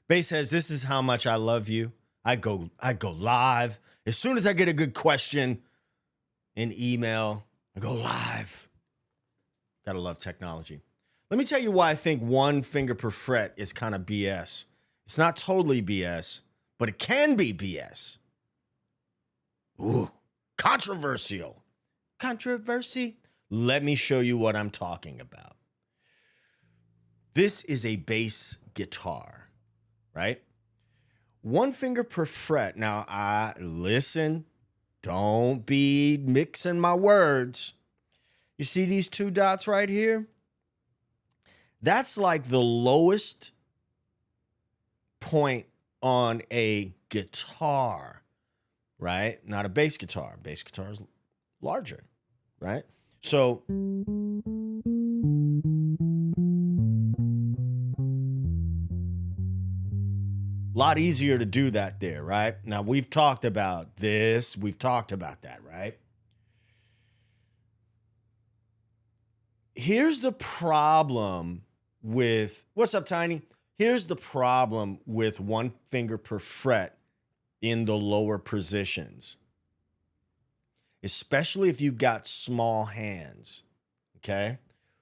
Bass says, this is how much I love you. I go live. As soon as I get a good question in email, I go live. Gotta love technology. Let me tell you why I think one finger per fret is kind of BS. It's not totally BS, but it can be BS. Ooh, controversial. Controversy. Let me show you what I'm talking about. This is a bass guitar, right? One finger per fret. Now, listen, don't be mixing my words. You see these two dots right here? That's like the lowest point on a guitar, right? Not a bass guitar. Bass guitar is larger, right? So a lot easier to do that there, right? Now, we've talked about this. We've talked about that, right? Here's the problem with, what's up, Tiny? Here's the problem with one finger per fret in the lower positions, especially if you've got small hands, okay?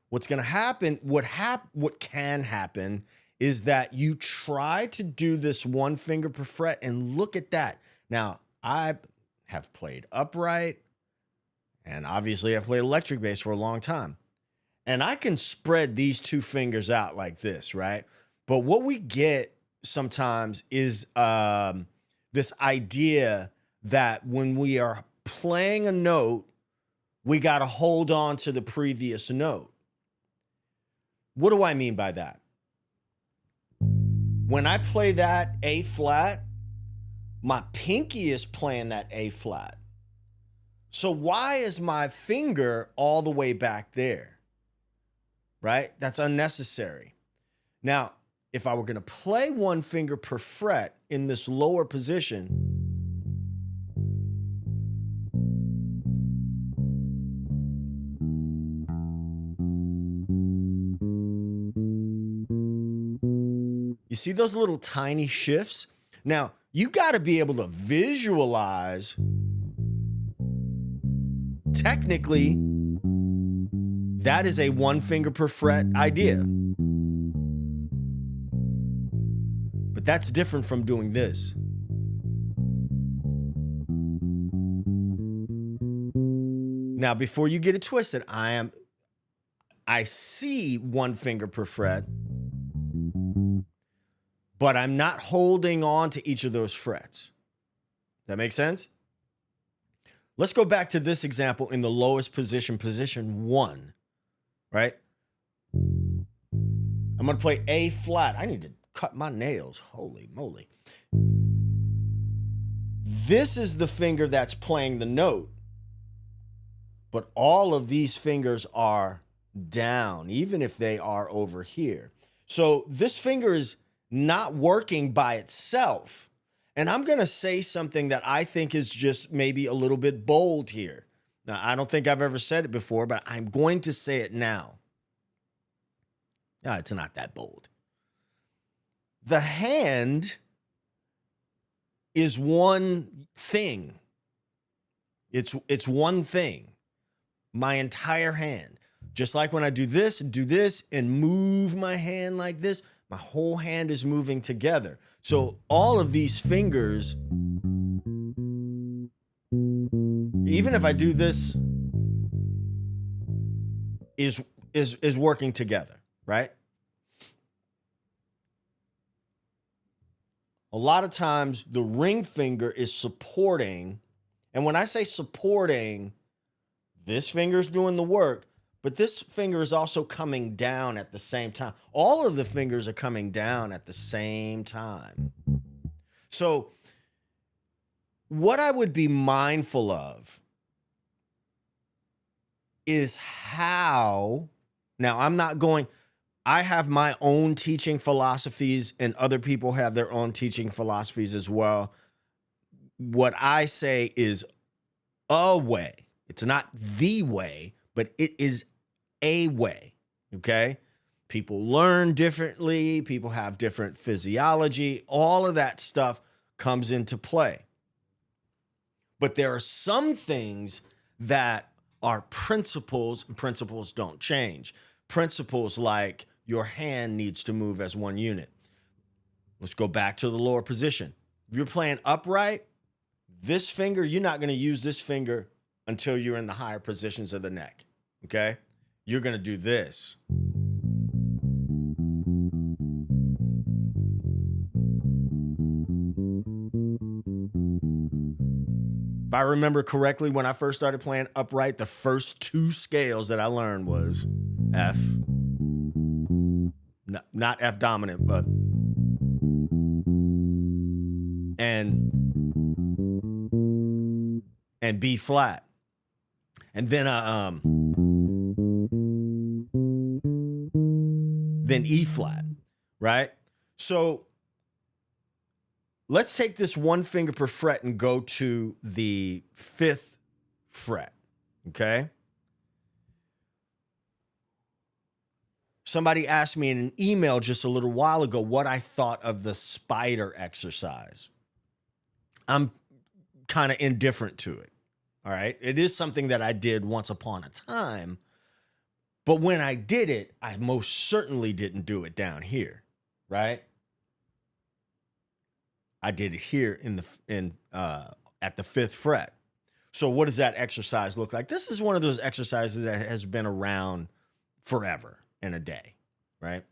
What's going to happen, what can happen is that you try to do this one finger per fret, and look at that. Now, I have played upright, and obviously I've played electric bass for a long time. And I can spread these two fingers out like this, right? But what we get sometimes is this idea that when we are playing a note, we got to hold on to the previous note. What do I mean by that? When I play that A flat, my pinky is playing that A flat. So why is my finger all the way back there? Right? That's unnecessary. Now, if I were going to play one finger per fret in this lower position, you see those little tiny shifts? Now, you got to be able to visualize, technically, that is a one finger per fret idea. But that's different from doing this. Now, before you get it twisted, I see one finger per fret, but I'm not holding on to each of those frets. That make sense? Let's go back to this example in the lowest position, position 1. Right? I'm going to play A flat. I need to cut my nails. Holy moly. This is the finger that's playing the note. But all of these fingers are down, even if they are over here. So this finger is not working by itself. And I'm going to say something that I think is just maybe a little bit bold here. Now, I don't think I've ever said it before, but I'm going to say it now. No, it's not that bold. The hand is one thing. It's one thing. My entire hand. Just like when I do this, and move my hand like this, my whole hand is moving together. So all of these fingers, even if I do this, is working together, right? A lot of times the ring finger is supporting, and when I say supporting, this finger is doing the work, but this finger is also coming down at the same time. All of the fingers are coming down at the same time. So what I would be mindful of is how, now I'm not going, I have my own teaching philosophies and other people have their own teaching philosophies as well. What I say is a way. It's not the way, but it is a way, okay? People learn differently. People have different physiology. All of that stuff comes into play. But there are some things that are principles, and principles don't change. Principles like your hand needs to move as one unit. Let's go back to the lower position. If you're playing upright, this finger, you're not going to use this finger until you're in the higher positions of the neck, okay? You're going to do this. If I remember correctly, when I first started playing upright, the first two scales that I learned was F, not F dominant, but and B flat, and then then E flat, right? So let's take this one finger per fret and go to the 5th fret, okay? Somebody asked me in an email just a little while ago what I thought of the spider exercise. I'm kind of indifferent to it, all right? It is something that I did once upon a time, but when I did it, I most certainly didn't do it down here, right? I did it here at the 5th fret. So what does that exercise look like? This is one of those exercises that has been around forever and a day, right?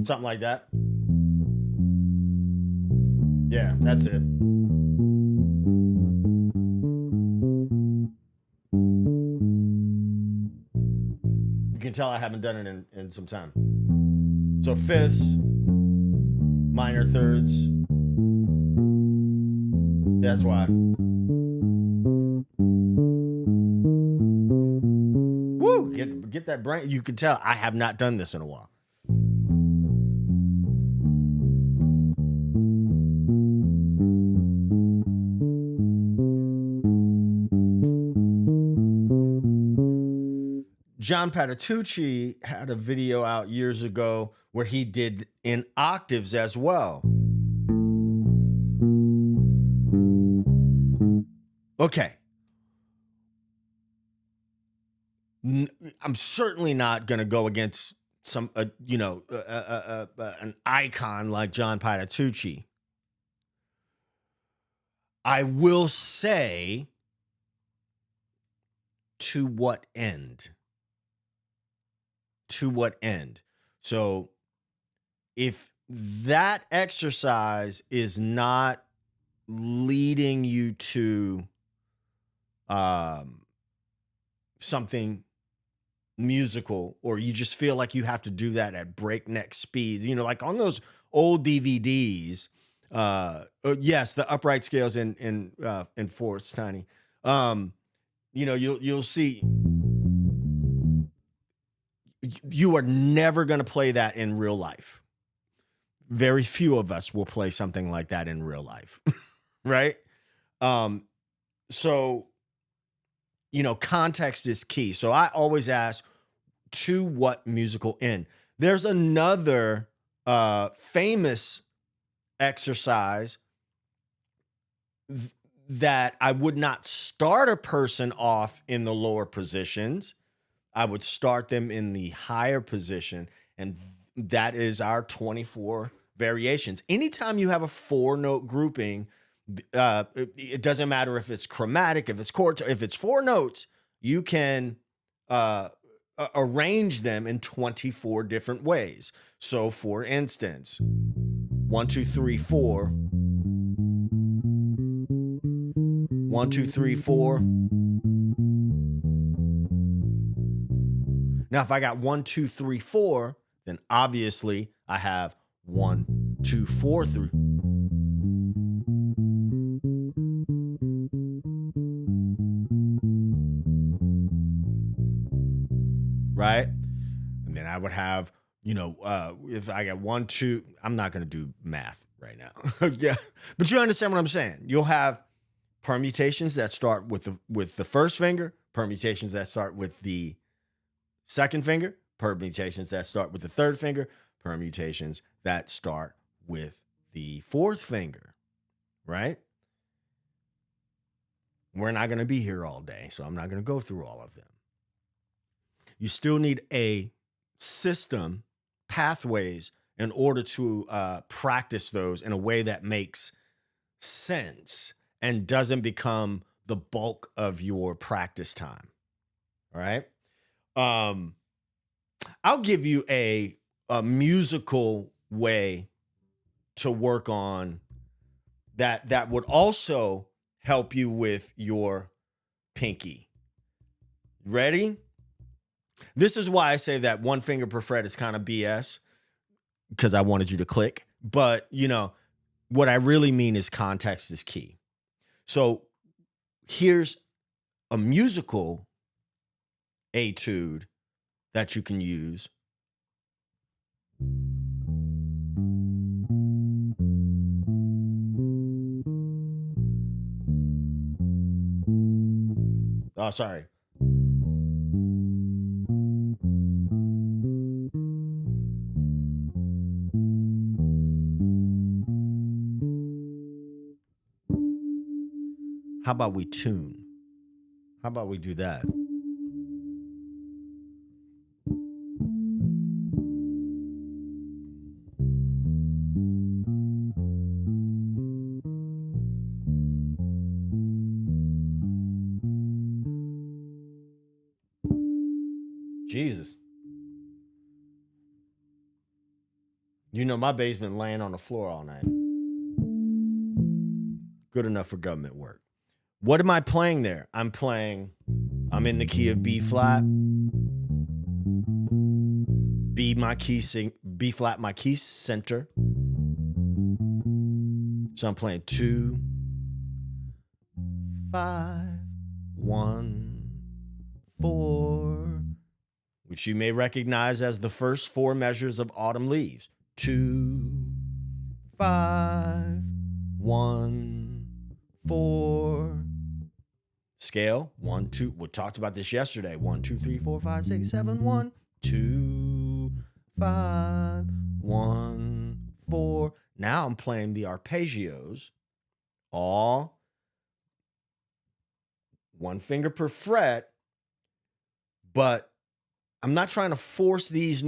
Something like that. Yeah, that's it. You can tell I haven't done it in some time. So fifths, minor thirds. That's why. Woo! Get that brain. You can tell I have not done this in a while. John Patitucci had a video out years ago where he did in octaves as well. Okay. I'm certainly not going to go against some, an icon like John Patitucci. I will say, to what end? To what end? So if that exercise is not leading you to something musical, or you just feel like you have to do that at breakneck speed, like on those old DVDs, yes, the upright scales in fourths, Tiny. You'll see. You are never going to play that in real life. Very few of us will play something like that in real life, right? So, context is key. So I always ask, to what musical end? There's another famous exercise that I would not start a person off in the lower positions. I would start them in the higher position, and that is our 24 variations. Anytime you have a 4-note grouping, it doesn't matter if it's chromatic, if it's chords, if it's 4 notes, you can arrange them in 24 different ways. So, for instance, 1, 2, 3, 4. 1, 2, 3, 4. Now, if I got 1, 2, 3, 4, then obviously I have 1, 2, 4, 3. Right? And then I would have, if I got 1, 2, I'm not going to do math right right now. Yeah. But you understand what I'm saying? You'll have permutations that start with the first finger, permutations that start with the second finger, permutations that start with the third finger, permutations that start with the fourth finger, right? We're not going to be here all day, so I'm not going to go through all of them. You still need a system, pathways, in order to practice those in a way that makes sense and doesn't become the bulk of your practice time. All right. I'll give you a musical way to work on that would also help you with your pinky. Ready? This is why I say that one finger per fret is kind of BS, because I wanted you to click. But, what I really mean is context is key. So here's a musical etude that you can use. Oh, sorry. How about we tune? How about we do that? Jesus. My basement laying on the floor all night. Good enough for government work. What am I playing there? I'm in the key of B flat. B flat, my key center. So I'm playing 2, 5, 1, 4, which you may recognize as the first 4 measures of Autumn Leaves. 2, 5, 1, 4. Scale 1, 2. We talked about this yesterday. 1, 2, 3, 4, 5, 6, 7, 1, 2, 5, 1, 4. Now I'm playing the arpeggios, all 1 finger per fret, but I'm not trying to force these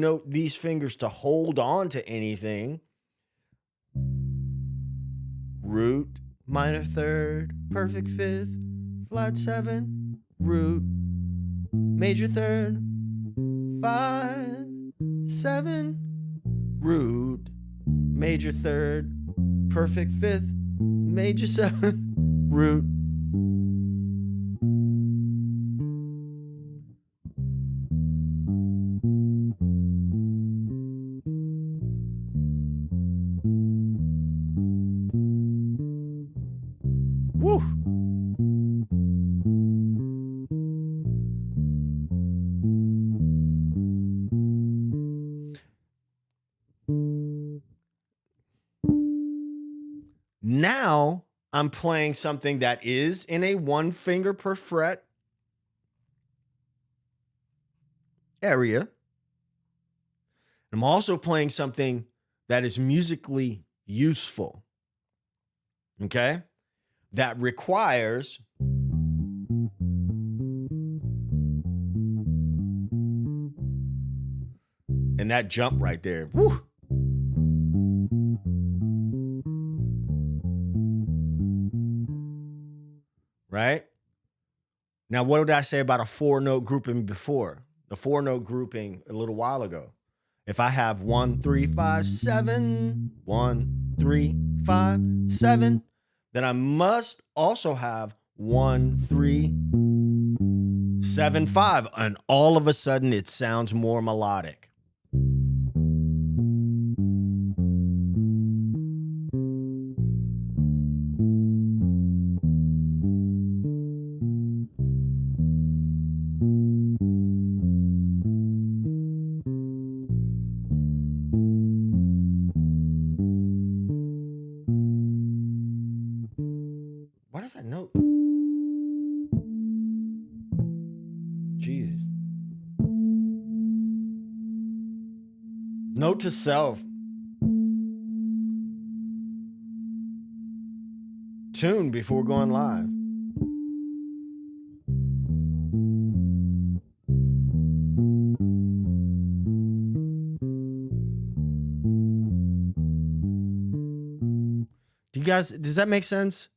fingers to hold on to anything. Root, minor third, perfect fifth, flat 7, root, major third, 5, 7, root, major third, perfect fifth, major 7, root. Woo! Now I'm playing something that is in a 1 finger per fret area. I'm also playing something that is musically useful. Okay? That requires and that jump right there. Woo! Right? Now, what did I say about a 4-note grouping before? The 4-note grouping a little while ago. If I have 1, 3, 5, 7, 1, 3, 5, 7, then I must also have 1, 3, 7, 5. And all of a sudden, it sounds more melodic. Jeez. Note to self. Tune before going live. Do you guys, does that make sense?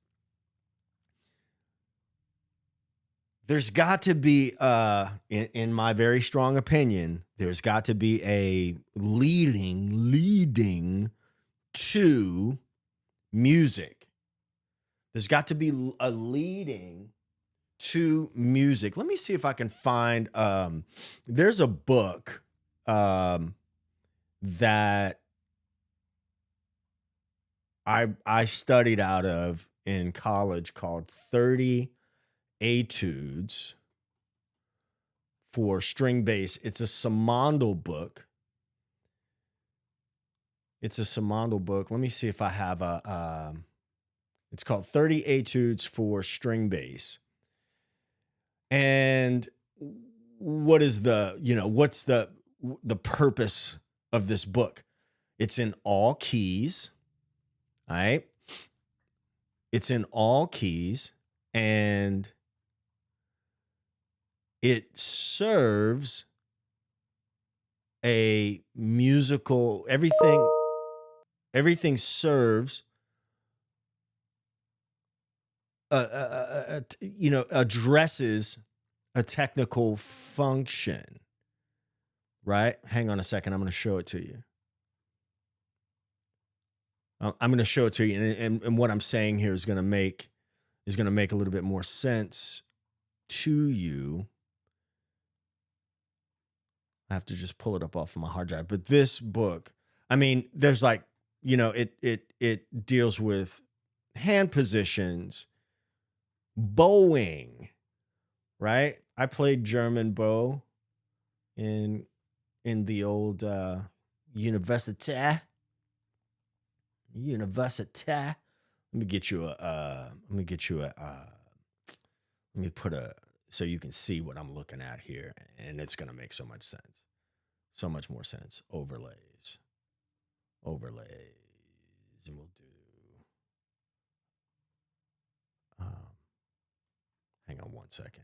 There's got to be, in my very strong opinion, there's got to be a leading to music. There's got to be a leading to music. Let me see if I can find, there's a book that I studied out of in college called 30 Etudes for String Bass. It's a Simondl book. It's a Simondl book. Let me see if I have a, it's called 30 Etudes for String Bass. And what is what's the purpose of this book? It's in all keys, all right? It's in all keys, and it serves a musical, everything serves addresses a technical function, right? Hang on a second. I'm going to show it to you. I'm going to show it to you. And what I'm saying here is going to make a little bit more sense to you. I have to just pull it up off of my hard drive. But this book, I mean, there's like, it deals with hand positions, bowing, right? I played German bow in the old Universität. Let me put so you can see what I'm looking at here, and it's gonna make so much sense. So much more sense. Overlays. And we'll do hang on one second.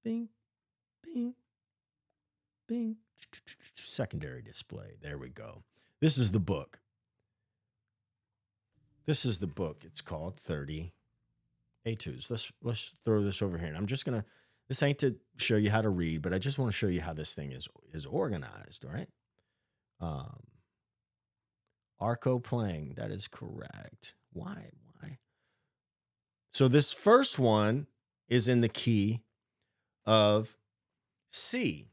Bing, bing, bing. Secondary display. There we go. This is the book. It's called 30 Etudes. Let's throw this over here. And I'm just gonna, this ain't to show you how to read, but I just want to show you how this thing is organized, all right? Arco playing, that is correct. Why? So this first one is in the key of C.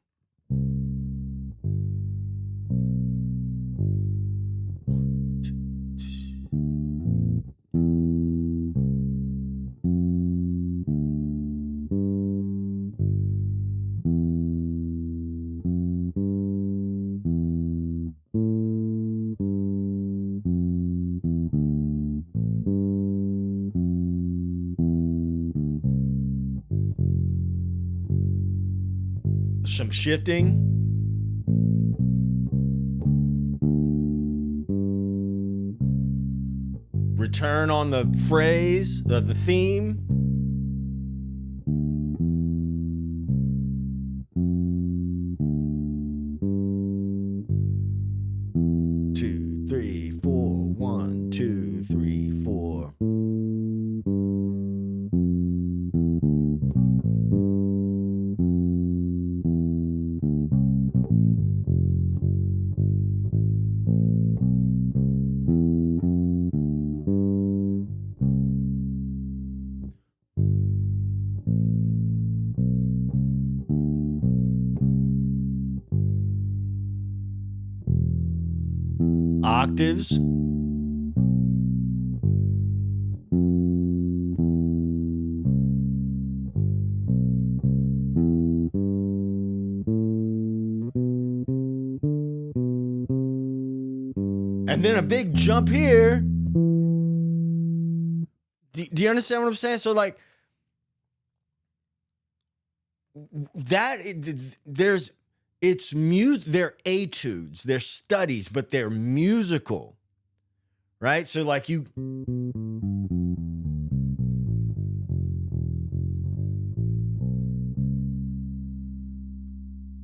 Some shifting. Return on the phrase, the theme. Two, three, four. 1, 2, 3, 4. Octaves. And then a big jump here. Do you understand what I'm saying? So like there's they're etudes, they're studies, but they're musical, right? So like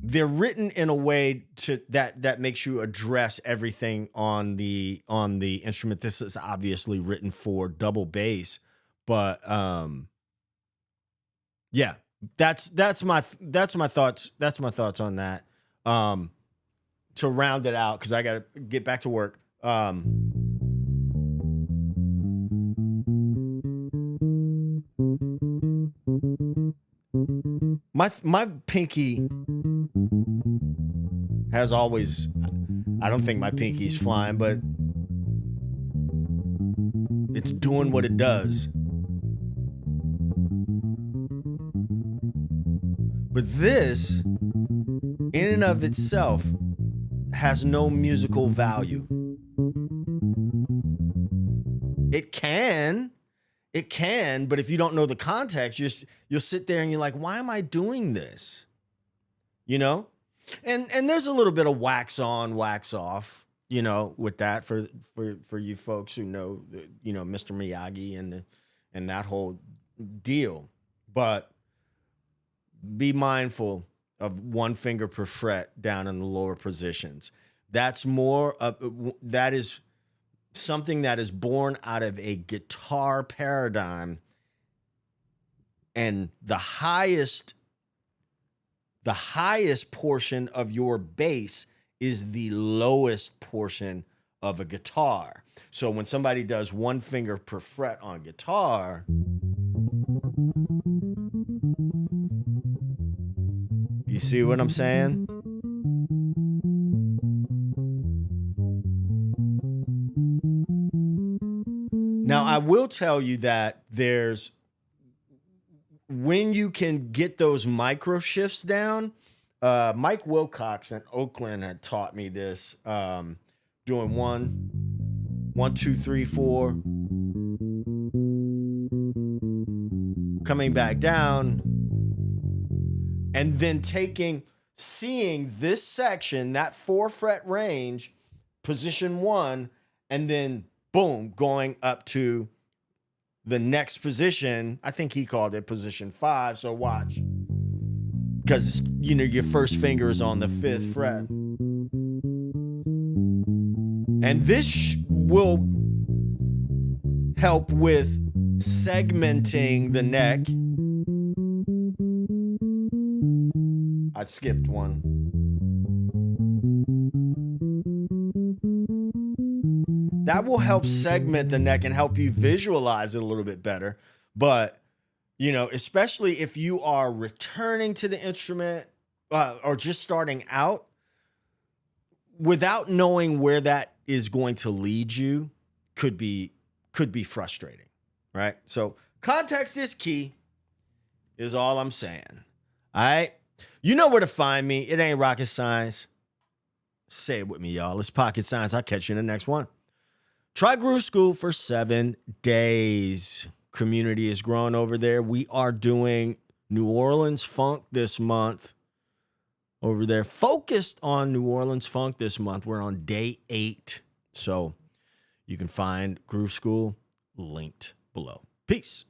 they're written in a way that makes you address everything on the instrument. This is obviously written for double bass, but yeah, that's my thoughts. That's my thoughts on that. To round it out, because I got to get back to work. My pinky has always, I don't think my pinky's flying, but it's doing what it does. But this, in and of itself, has no musical value. It can, but if you don't know the context, you'll sit there and you're like, why am I doing this? You know? And there's a little bit of wax on, wax off, you know, with that for you folks who know, you know, Mr. Miyagi and that whole deal. But be mindful of one finger per fret down in the lower positions. That is something that is born out of a guitar paradigm, and the highest portion of your bass is the lowest portion of a guitar. So when somebody does one finger per fret on guitar, you see what I'm saying? Now, I will tell you that when you can get those micro shifts down, Mike Wilcox in Oakland had taught me this, doing 1, 2, 3, 4, coming back down, and then seeing this section, that 4 fret range, position 1, and then boom, going up to the next position. I think he called it position 5. So watch, because you know your first finger is on the 5th fret, and this will help with segmenting the neck. I skipped one. That will help segment the neck and help you visualize it a little bit better. But, you know, especially if you are returning to the instrument or just starting out, without knowing where that is going to lead you, could be frustrating, right? So context is key, is all I'm saying. All right? You know where to find me. It ain't rocket science. Say it with me, y'all. It's pocket science. I'll catch you in the next one. Try Groove School for 7 days. Community is growing over there. We are doing New Orleans funk this month over there. Focused on New Orleans funk this month. We're on day 8. So you can find Groove School linked below. Peace.